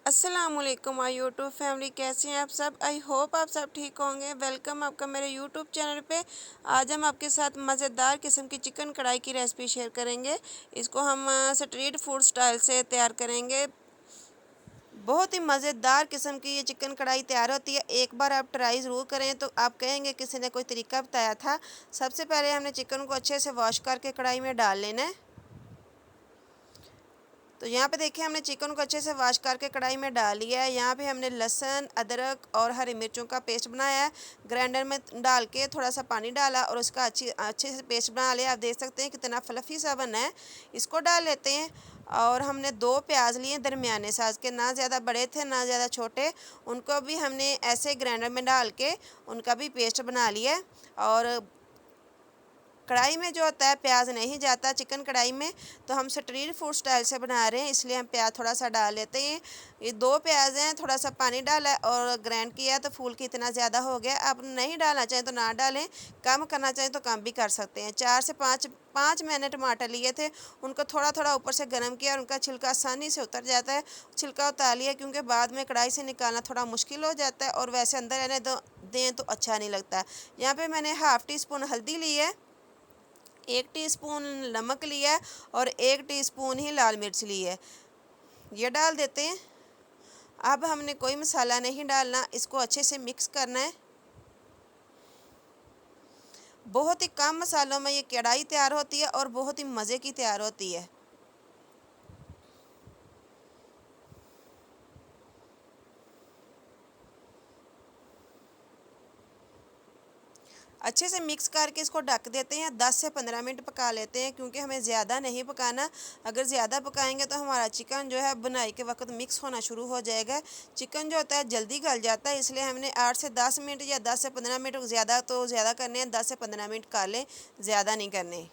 अस्सलामुअलैकुम my YouTube family, कैसे हैं आप सब। आई होप आप सब ठीक होंगे। वेलकम आपका मेरे यूट्यूब चैनल पे। आज हम आपके साथ मज़ेदार किस्म की चिकन कढ़ाई की रेसिपी शेयर करेंगे। इसको हम स्ट्रीट फूड स्टाइल से तैयार करेंगे। बहुत ही मज़ेदार किस्म की ये चिकन कढ़ाई तैयार होती है। एक बार आप ट्राई ज़रूर करें तो आप कहेंगे किसी ने कोई तरीका बताया था। सबसे पहले हमने चिकन को अच्छे से वॉश करके कढ़ाई में डाल लेना है। तो यहाँ पे देखिए हमने चिकन को अच्छे से वॉश करके कढ़ाई में डाल लिया है। यहाँ पे हमने लहसुन, अदरक और हरी मिर्चों का पेस्ट बनाया है। ग्राइंडर में डाल के थोड़ा सा पानी डाला और उसका अच्छे से पेस्ट बना लिया। आप देख सकते हैं कितना फ्लफ़ी सा बना है। इसको डाल लेते हैं। और हमने 2 प्याज लिए दरमियाने साइज़ के, ना ज़्यादा बड़े थे ना ज़्यादा छोटे। उनको भी हमने ऐसे ग्राइंडर में डाल के उनका भी पेस्ट बना लिया है। और कढ़ाई में जो होता है प्याज नहीं जाता चिकन कढ़ाई में, तो हम स्ट्रीट फूड स्टाइल से बना रहे हैं इसलिए हम प्याज थोड़ा सा डाल लेते हैं। ये 2 प्याज हैं, थोड़ा सा पानी डाला है और ग्राइंड किया तो फूल की इतना ज़्यादा हो गया। आप नहीं डालना चाहें तो ना डालें, कम करना चाहें तो कम भी कर सकते हैं। 4 से 5 मैंने टमाटर लिए थे, उनको थोड़ा थोड़ा ऊपर से गर्म किया और उनका छिलका आसानी से उतर जाता है। छिलका उतार लिया क्योंकि बाद में कढ़ाई से निकालना थोड़ा मुश्किल हो जाता है और वैसे अंदर रहने दें तो अच्छा नहीं लगता। यहाँ पे मैंने हाफ़ टी स्पून हल्दी ली है, 1 टीस्पून नमक लिया है और 1 टीस्पून ही लाल मिर्च ली है। ये डाल देते हैं। अब हमने कोई मसाला नहीं डालना, इसको अच्छे से मिक्स करना है। बहुत ही कम मसालों में ये कढ़ाई तैयार होती है और बहुत ही मज़े की तैयार होती है। अच्छे से मिक्स करके इसको ढक देते हैं। 10 से 15 मिनट पका लेते हैं क्योंकि हमें ज़्यादा नहीं पकाना। अगर ज़्यादा पकाएंगे तो हमारा चिकन जो है बुनाई के वक्त मिक्स होना शुरू हो जाएगा। चिकन जो होता है जल्दी गल जाता है, इसलिए हमने 8 से 10 मिनट या 10 से 15 मिनट, ज़्यादा तो ज़्यादा करने हैं, 10 से 15 मिनट कर लें, ज़्यादा नहीं करने।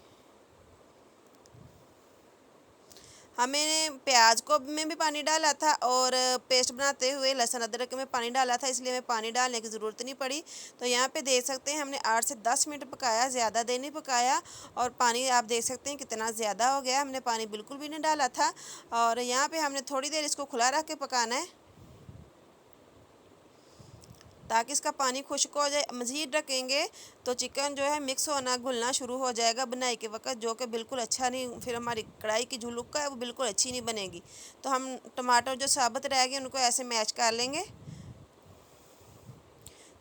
हमें प्याज को में भी पानी डाला था और पेस्ट बनाते हुए लहसुन अदरक में पानी डाला था, इसलिए हमें पानी डालने की ज़रूरत नहीं पड़ी। तो यहाँ पे देख सकते हैं हमने 8 से 10 मिनट पकाया, ज़्यादा देर नहीं पकाया। और पानी आप देख सकते हैं कितना ज़्यादा हो गया, हमने पानी बिल्कुल भी नहीं डाला था। और यहाँ पे हमने थोड़ी देर इसको खुला रख के पकाना है ताकि इसका पानी खुश्क हो जाए। मज़ीद रखेंगे तो चिकन जो है मिक्स होना, घुलना शुरू हो जाएगा बनाई के वक्त, जो कि बिल्कुल अच्छा नहीं, फिर हमारी कढ़ाई की जो लुक है वो बिल्कुल अच्छी नहीं बनेगी। तो हम टमाटर जो साबुत रह गए उनको ऐसे मैश कर लेंगे।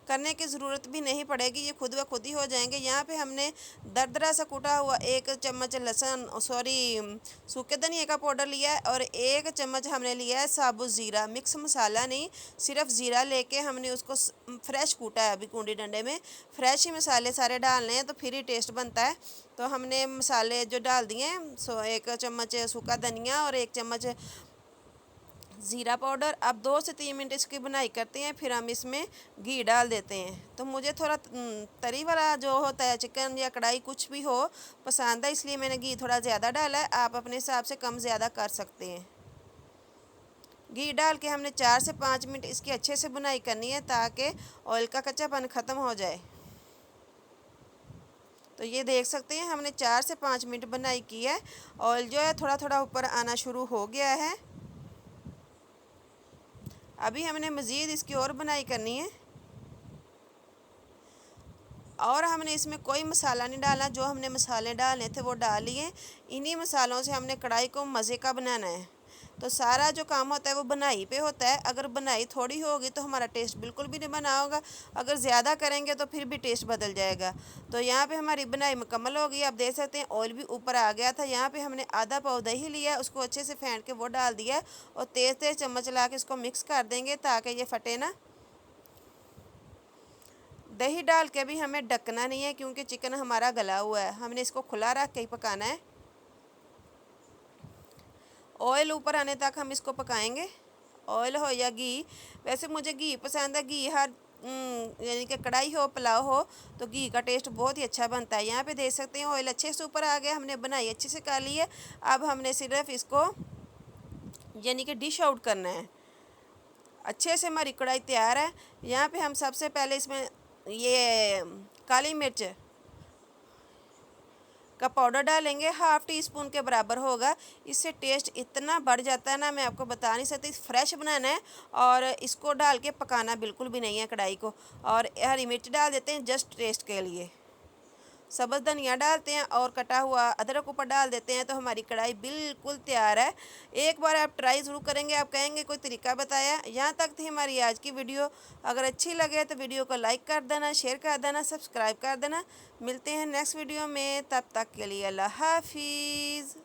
करने की ज़रूरत भी नहीं पड़ेगी, ये खुद ब खुद ही हो जाएंगे। यहाँ पे हमने दरदरा सा कूटा हुआ 1 चम्मच लहसुन, सॉरी, सूखे धनिया का पाउडर लिया है और 1 चम्मच हमने लिया है साबुत ज़ीरा। मिक्स मसाला नहीं, सिर्फ ज़ीरा लेके हमने उसको फ्रेश कूटा है। अभी कूंडी डंडे में फ्रेश ही मसाले सारे डालने हैं तो फिर ही टेस्ट बनता है। तो हमने मसाले जो डाल दिए हैं, 1 चम्मच सूखा धनिया और 1 चम्मच ज़ीरा पाउडर। अब 2 से 3 मिनट इसकी बुनाई करते हैं, फिर हम इसमें घी डाल देते हैं। तो मुझे थोड़ा तरी वाला जो होता है चिकन या कढ़ाई कुछ भी हो पसंद है, इसलिए मैंने घी थोड़ा ज़्यादा डाला है। आप अपने हिसाब से कम ज़्यादा कर सकते हैं। घी डाल के हमने 4 से 5 मिनट इसकी अच्छे से बुनाई करनी है ताकि ऑयल का कच्चापन ख़त्म हो जाए। तो ये देख सकते हैं हमने 4 से 5 मिनट बुनाई की है। ऑयल जो है थोड़ा थोड़ा ऊपर आना शुरू हो गया है। अभी हमने मज़ीद इसकी और बुनाई करनी है और हमने इसमें कोई मसाला नहीं डालना। जो हमने मसाले डालने थे वो डाल लिए। इन्हीं मसालों से हमने कढ़ाई को मज़े का बनाना है। तो सारा जो काम होता है वो बनाई पे होता है। अगर बनाई थोड़ी होगी तो हमारा टेस्ट बिल्कुल भी नहीं बना होगा, अगर ज़्यादा करेंगे तो फिर भी टेस्ट बदल जाएगा। तो यहाँ पे हमारी बनाई मुकम्मल हो गई। आप देख सकते हैं ऑयल भी ऊपर आ गया था। यहाँ पे हमने आधा पाव दही लिया है, उसको अच्छे से फेंट के वो डाल दिया और तेज़ तेज़ चम्मच ला के इसको मिक्स कर देंगे ताकि ये फटे ना। दही डाल के भी हमें ढकना नहीं है क्योंकि चिकन हमारा गला हुआ है, हमने इसको खुला रख के ही पकाना है। ऑयल ऊपर आने तक हम इसको पकाएंगे, ऑयल हो या घी। वैसे मुझे घी पसंद है। घी हर यानी कि कढ़ाई हो पुलाव हो तो घी का टेस्ट बहुत ही अच्छा बनता है। यहाँ पे देख सकते हैं ऑयल अच्छे से ऊपर आ गया, हमने बनाई अच्छे से कर ली है। अब हमने सिर्फ इसको यानी कि डिश आउट करना है। अच्छे से हमारी कढ़ाई तैयार है। यहाँ पे हम सबसे पहले इसमें ये काली मिर्च का पाउडर डालेंगे, हाफ़ टी स्पून के बराबर होगा। इससे टेस्ट इतना बढ़ जाता है ना, मैं आपको बता नहीं सकती। फ्रेश बनाना है और इसको डाल के पकाना बिल्कुल भी नहीं है कढ़ाई को। और हरी मिर्च डाल देते हैं जस्ट टेस्ट के लिए, सब्ज़ धनिया डालते हैं और कटा हुआ अदरक ऊपर डाल देते हैं, तो हमारी कढ़ाई बिल्कुल तैयार है। एक बार आप ट्राई ज़रूर करेंगे, आप कहेंगे कोई तरीका बताया। यहाँ तक थी हमारी आज की वीडियो। अगर अच्छी लगे तो वीडियो को लाइक कर देना, शेयर कर देना, सब्सक्राइब कर देना। मिलते हैं नेक्स्ट वीडियो में, तब तक के लिए अल्लाह हाफिज़।